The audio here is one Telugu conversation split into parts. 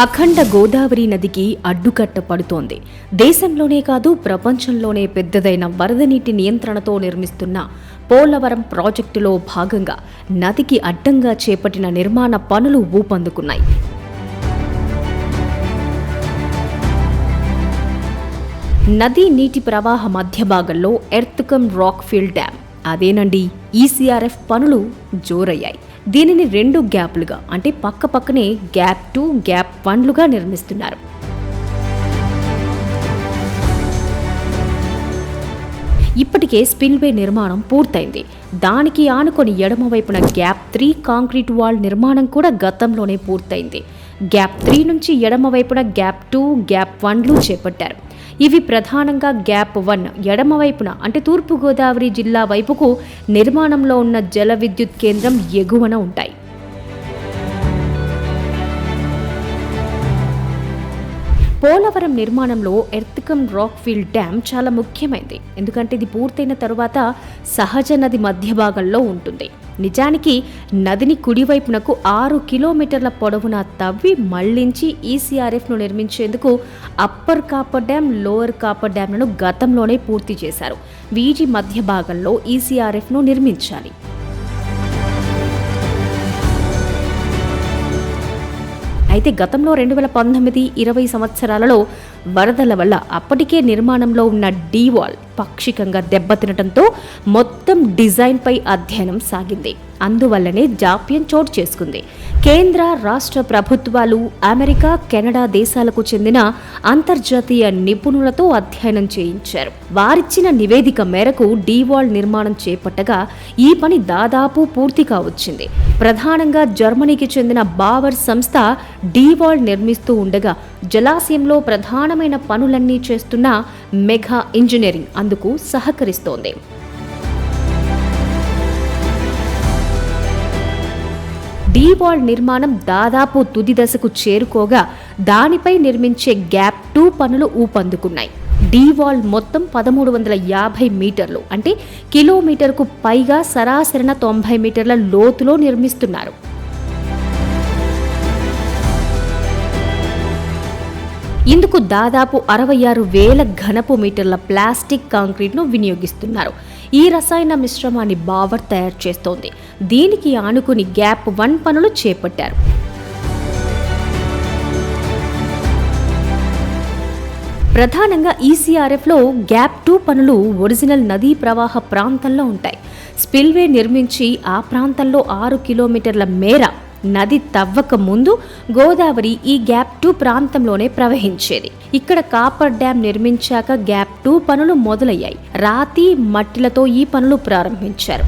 అఖండ గోదావరి నదికి అడ్డుకట్ట పడుతోంది. దేశంలోనే కాదు ప్రపంచంలోనే పెద్దదైన వరద నీటి నియంత్రణతో నిర్మిస్తున్న పోలవరం ప్రాజెక్టులో భాగంగా నదికి అడ్డంగా చేపట్టిన నిర్మాణ పనులు ఊపందుకున్నాయి. నదీ నీటి ప్రవాహ మధ్య భాగంలో ఎర్త్కమ్ రాక్ ఫిల్ డ్యామ్ అదేనండి ఈసీఆర్ఎఫ్ పనులు జోరయ్యాయి. దీనిని 2 గ్యాప్లుగా అంటే పక్క పక్కనే గ్యాప్ 2, గ్యాప్ 1లుగా నిర్మిస్తున్నారు. ఇప్పటికే స్పిల్వే నిర్మాణం పూర్తయింది. దానికి ఆనుకొని ఎడమవైపున గ్యాప్ 3 కాంక్రీట్ వాల్ నిర్మాణం కూడా గతంలోనే పూర్తయింది. గ్యాప్ 3 నుంచి ఎడమవైపున గ్యాప్ 2, గ్యాప్ 1లు చేపట్టారు. ఇవి ప్రధానంగా గ్యాప్ 1 ఎడమవైపున అంటే తూర్పుగోదావరి జిల్లా వైపుకు నిర్మాణంలో ఉన్న జల విద్యుత్ కేంద్రం ఎగువన ఉంటాయి. పోలవరం నిర్మాణంలో ఎర్త్కమ్ రాక్ ఫిల్ డ్యామ్ చాలా ముఖ్యమైనది. ఎందుకంటే ఇది పూర్తయిన తరువాత సహజ నది మధ్య భాగంలో ఉంటుంది. నిజానికి నదిని కుడివైపునకు 6 కిలోమీటర్ల పొడవున తవ్వి మళ్లించి ఈసీఆర్ఎఫ్ను నిర్మించేందుకు upper coffer dam, lower coffer డ్యామ్లను గతంలోనే పూర్తి చేశారు. వీటి మధ్య భాగంలో ఈసీఆర్ఎఫ్ను నిర్మించాలి. అయితే గతంలో 2019-20 సంవత్సరాలలో వరదల వల్ల అప్పటికే నిర్మాణంలో ఉన్న డీవాల్ పాక్షికంగా దెబ్బతినడంతో మొత్తం డిజైన్పై అధ్యయనం సాగింది. అందువల్లనే జాప్యం చోటు చేసుకుంది. కేంద్ర రాష్ట్ర ప్రభుత్వాలు అమెరికా, కెనడా దేశాలకు చెందిన అంతర్జాతీయ నిపుణులతో అధ్యయనం చేయించారు. వారిచ్చిన నివేదిక మేరకు డీవాల్ నిర్మాణం చేపట్టగా ఈ పని దాదాపు పూర్తి కావచ్చింది. ప్రధానంగా జర్మనీకి చెందిన బావర్ సంస్థ డీవాల్ నిర్మిస్తూ ఉండగా జలాశయంలో ప్రధానమైన పనులన్నీ చేస్తున్న మెగా ఇంజనీరింగ్ అందుకు సహకరిస్తోంది. డీవాల్ నిర్మాణం దాదాపు తుది దశకు చేరుకోగా దానిపై నిర్మించే గ్యాప్ 2 పనులు ఊపందుకున్నాయి. డీవాల్ మొత్తం 1350 మీటర్లు అంటే కిలోమీటర్కు పైగా సరాసరిన 90 మీటర్ల లోతులో నిర్మిస్తున్నారు. ఇందుకు దాదాపు 66,000 ఘనపు మీటర్ల ప్లాస్టిక్ కాంక్రీట్ను వినియోగిస్తున్నారు. ఈ రసాయన మిశ్రమాన్ని బావర్ తయారు చేస్తోంది. దీనికి ఆనుకుని గ్యాప్ 1 పనులు చేపట్టారు. ప్రధానంగా ఈసీఆర్ఎఫ్లో గ్యాప్ 2 పనులు ఒరిజినల్ నదీ ప్రవాహ ప్రాంతంలో ఉంటాయి. స్పిల్వే నిర్మించి ఆ ప్రాంతంలో 6 కిలోమీటర్ల మేర నది తవ్వక ముందు గోదావరి ఈ గ్యాప్ 2 ప్రాంతంలోనే ప్రవహించేది. ఇక్కడ కాపర్ డ్యాం నిర్మించాక గ్యాప్ 2 పనులు మొదలయ్యాయి. రాతి, మట్టిలతో ఈ పనులు ప్రారంభించారు.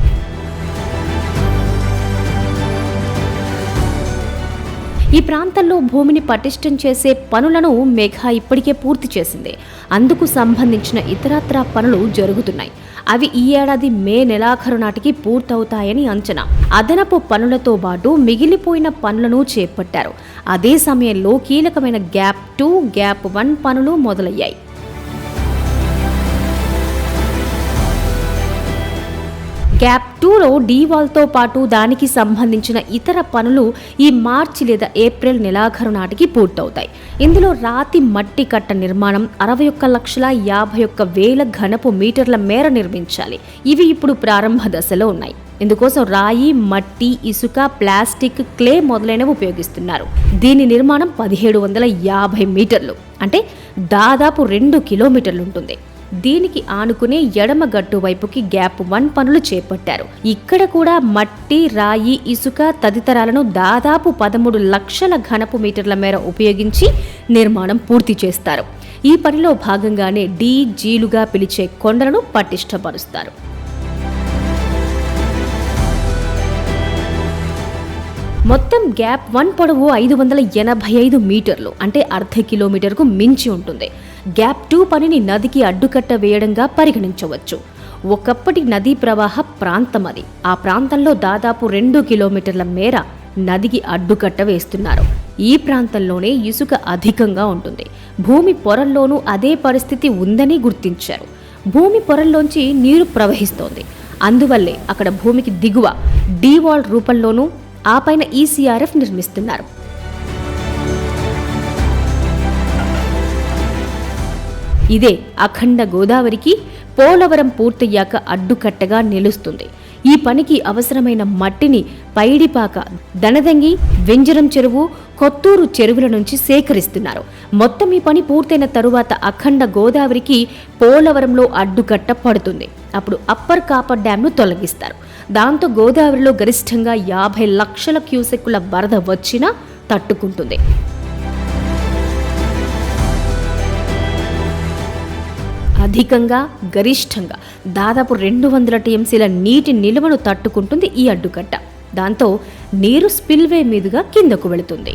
ఈ ప్రాంతంలో భూమిని పటిష్టం చేసే పనులను మెగా ఇప్పటికే పూర్తి చేసింది. అందుకు సంబంధించిన ఇతరత్రా పనులు జరుగుతున్నాయి. అవి ఈ ఏడాది మే నెలాఖరు నాటికి పూర్తవుతాయని అంచనా. అదనపు పనులతో పాటు మిగిలిపోయిన పనులను చేపట్టారు. అదే సమయంలో కీలకమైన గ్యాప్ 2, గ్యాప్ 1 పనులు మొదలయ్యాయి. గ్యాప్ 2లో డీవాల్తో పాటు దానికి సంబంధించిన ఇతర పనులు ఈ మార్చి లేదా ఏప్రిల్ నెలాఖరు నాటికి పూర్తవుతాయి. ఇందులో రాతి మట్టి కట్ట నిర్మాణం 61,51,000 ఘనపు మీటర్ల మేర నిర్మించాలి. ఇవి ఇప్పుడు ప్రారంభ దశలో ఉన్నాయి. ఇందుకోసం రాయి, మట్టి, ఇసుక, ప్లాస్టిక్, క్లే మొదలైనవి ఉపయోగిస్తున్నారు. దీని నిర్మాణం 1750 మీటర్లు అంటే దాదాపు 2 కిలోమీటర్లు ఉంటుంది. దీనికి ఆనుకునే ఎడమ గట్టు వైపుకి గ్యాప్ 1 పనులు చేపట్టారు. ఇక్కడ కూడా మట్టి, రాయి, ఇసుక తదితరాలను దాదాపు 13 లక్షల ఘనపు మీటర్ల మేర ఉపయోగించి నిర్మాణం పూర్తి చేస్తారు. ఈ పనిలో భాగంగానే డీజీలుగా పిలిచే కొండలను పటిష్టపరుస్తారు. మొత్తం గ్యాప్ 1 పొడవు 585 మీటర్లు అంటే అర్ధ కిలోమీటర్కు మించి ఉంటుంది. గ్యాప్ 2 పనిని నదికి అడ్డుకట్ట వేయడంగా పరిగణించవచ్చు. ఒకప్పటి నదీ ప్రవాహ ప్రాంతం అది. ఆ ప్రాంతంలో దాదాపు 2 కిలోమీటర్ల మేర నదికి అడ్డుకట్ట వేస్తున్నారు. ఈ ప్రాంతంలోనే ఇసుక అధికంగా ఉంటుంది. భూమి పొరల్లోనూ అదే పరిస్థితి ఉందని గుర్తించారు. భూమి పొరల్లోంచి నీరు ప్రవహిస్తోంది. అందువల్లే అక్కడ భూమికి దిగువ డీవాల్ రూపంలోనూ ఆ పైన ఈసీఆర్ఎఫ్ నిర్మిస్తున్నారు. ఇదే అఖండ గోదావరికి పోలవరం పూర్తయ్యాక అడ్డుకట్టగా నిలుస్తుంది. ఈ పనికి అవసరమైన మట్టిని పైడిపాక, దనదంగి, వెంజరం చెరువు, కొత్తూరు చెరువుల నుంచి సేకరిస్తున్నారు. మొత్తం ఈ పని పూర్తయిన తరువాత అఖండ గోదావరికి పోలవరంలో అడ్డుకట్ట పడుతుంది. అప్పుడు అప్పర్ కాపర్ డ్యాంను తొలగిస్తారు. దాంతో గోదావరిలో గరిష్టంగా 50 లక్షల క్యూసెక్కుల వరద వచ్చినా తట్టుకుంటుంది. అధికంగా, గరిష్టంగా దాదాపు 200 టీఎంసీల నీటి నిల్వను తట్టుకుంటుంది ఈ అడ్డుకట్ట. దాంతో నీరు స్పిల్వే మీదుగా కిందకు వెళుతుంది.